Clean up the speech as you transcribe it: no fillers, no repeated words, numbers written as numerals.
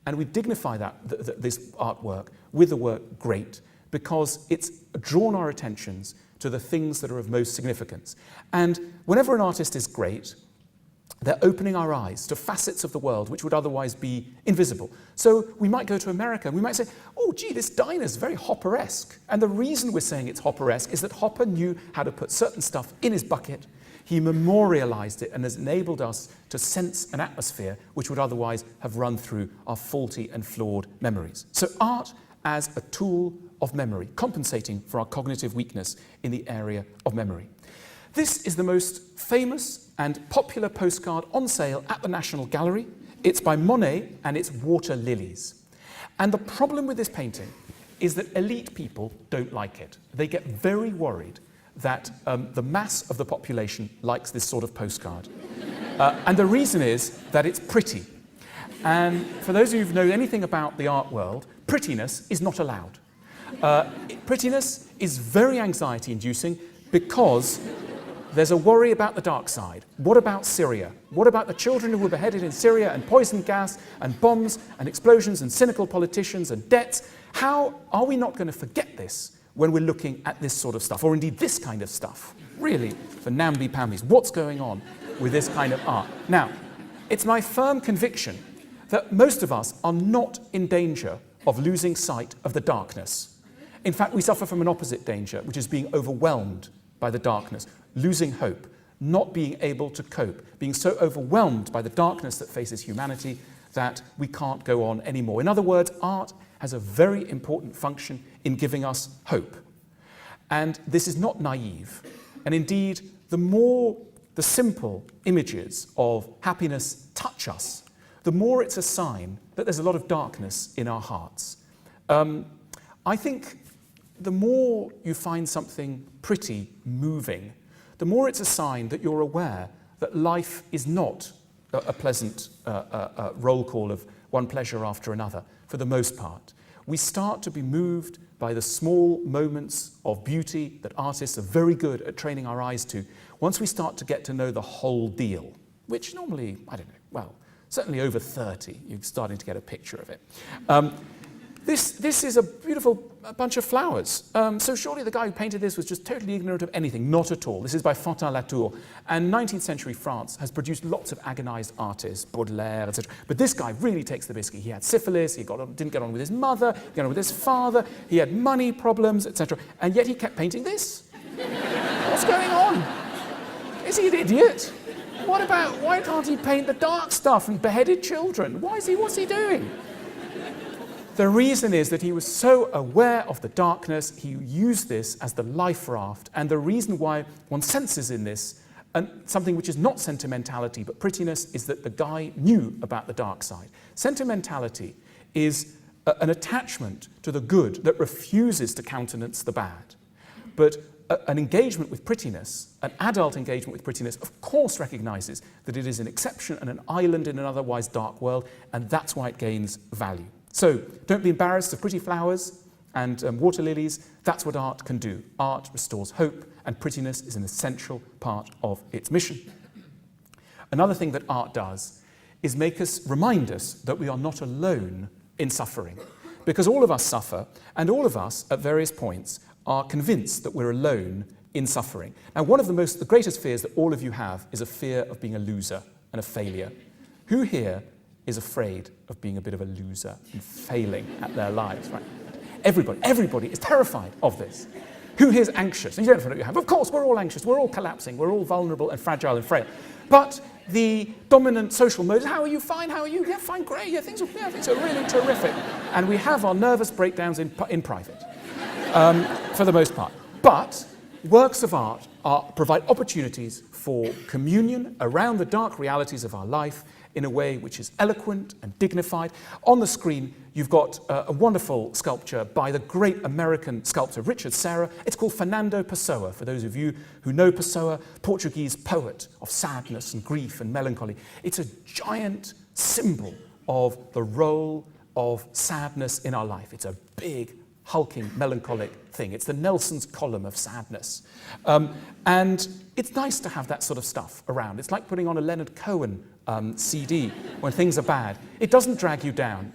And we dignify this artwork with the word great because it's drawn our attentions to the things that are of most significance. And whenever an artist is great, they're opening our eyes to facets of the world which would otherwise be invisible. So we might go to America and we might say, oh, gee, this diner's very Hopper-esque. And the reason we're saying it's Hopper-esque is that Hopper knew how to put certain stuff in his bucket. He memorialized it and has enabled us to sense an atmosphere which would otherwise have run through our faulty and flawed memories. So art as a tool of memory, compensating for our cognitive weakness in the area of memory. This is the most famous and popular postcard on sale at the National Gallery. It's by Monet and it's Water Lilies. And the problem with this painting is that elite people don't like it. They get very worried that the mass of the population likes this sort of postcard. And the reason is that it's pretty. And for those of you who know anything about the art world, prettiness is not allowed. Prettiness is very anxiety-inducing because there's a worry about the dark side. What about Syria? What about the children who were beheaded in Syria and poison gas and bombs and explosions and cynical politicians and debts? How are we not going to forget this when we're looking at this sort of stuff, or indeed this kind of stuff? Really, for namby-pambies, what's going on with this kind of art? Now, it's my firm conviction that most of us are not in danger of losing sight of the darkness. In fact, we suffer from an opposite danger, which is being overwhelmed by the darkness, losing hope, not being able to cope, being so overwhelmed by the darkness that faces humanity that we can't go on anymore. In other words, art has a very important function in giving us hope. And this is not naive. And indeed, the more the simple images of happiness touch us, the more it's a sign that there's a lot of darkness in our hearts. I think the more you find something pretty, moving, the more it's a sign that you're aware that life is not a pleasant roll call of one pleasure after another, for the most part. We start to be moved by the small moments of beauty that artists are very good at training our eyes to, once we start to get to know the whole deal, which normally, I don't know, well, certainly over 30, you're starting to get a picture of it. This is a beautiful bunch of flowers. So surely the guy who painted this was just totally ignorant of anything. Not at all. This is by Fantin-Latour. And 19th century France has produced lots of agonized artists, Baudelaire, etc. But this guy really takes the biscuit. He had syphilis, didn't get on with his mother, didn't get on with his father, he had money problems, etc. And yet he kept painting this. What's going on? Is he an idiot? Why can't he paint the dark stuff and beheaded children? What's he doing? The reason is that he was so aware of the darkness, he used this as the life raft, and the reason why one senses in this something which is not sentimentality but prettiness is that the guy knew about the dark side. Sentimentality is an attachment to the good that refuses to countenance the bad. But an engagement with prettiness, an adult engagement with prettiness, of course recognizes that it is an exception and an island in an otherwise dark world, and that's why it gains value. So don't be embarrassed of pretty flowers and water lilies. That's what art can do. Art restores hope, and prettiness is an essential part of its mission. Another thing that art does is remind us that we are not alone in suffering, because all of us suffer, and all of us at various points are convinced that we're alone in suffering. Now, one of the greatest fears that all of you have is a fear of being a loser and a failure. Who here is afraid of being a bit of a loser and failing at their lives, right? Everybody is terrified of this. Who here is anxious? And you don't know what you have. Of course, we're all anxious. We're all collapsing. We're all vulnerable and fragile and frail. But the dominant social mode is, how are you? Fine. How are you? Yeah, fine, great. Yeah, things are really terrific. And we have our nervous breakdowns in private, for the most part. But works of art provide opportunities for communion around the dark realities of our life in a way which is eloquent and dignified. On the screen, you've got a wonderful sculpture by the great American sculptor Richard Serra. It's called Fernando Pessoa, for those of you who know Pessoa, Portuguese poet of sadness and grief and melancholy. It's a giant symbol of the role of sadness in our life. It's a big, hulking, melancholic thing. It's the Nelson's column of sadness. And it's nice to have that sort of stuff around. It's like putting on a Leonard Cohen CD when things are bad. It doesn't drag you down.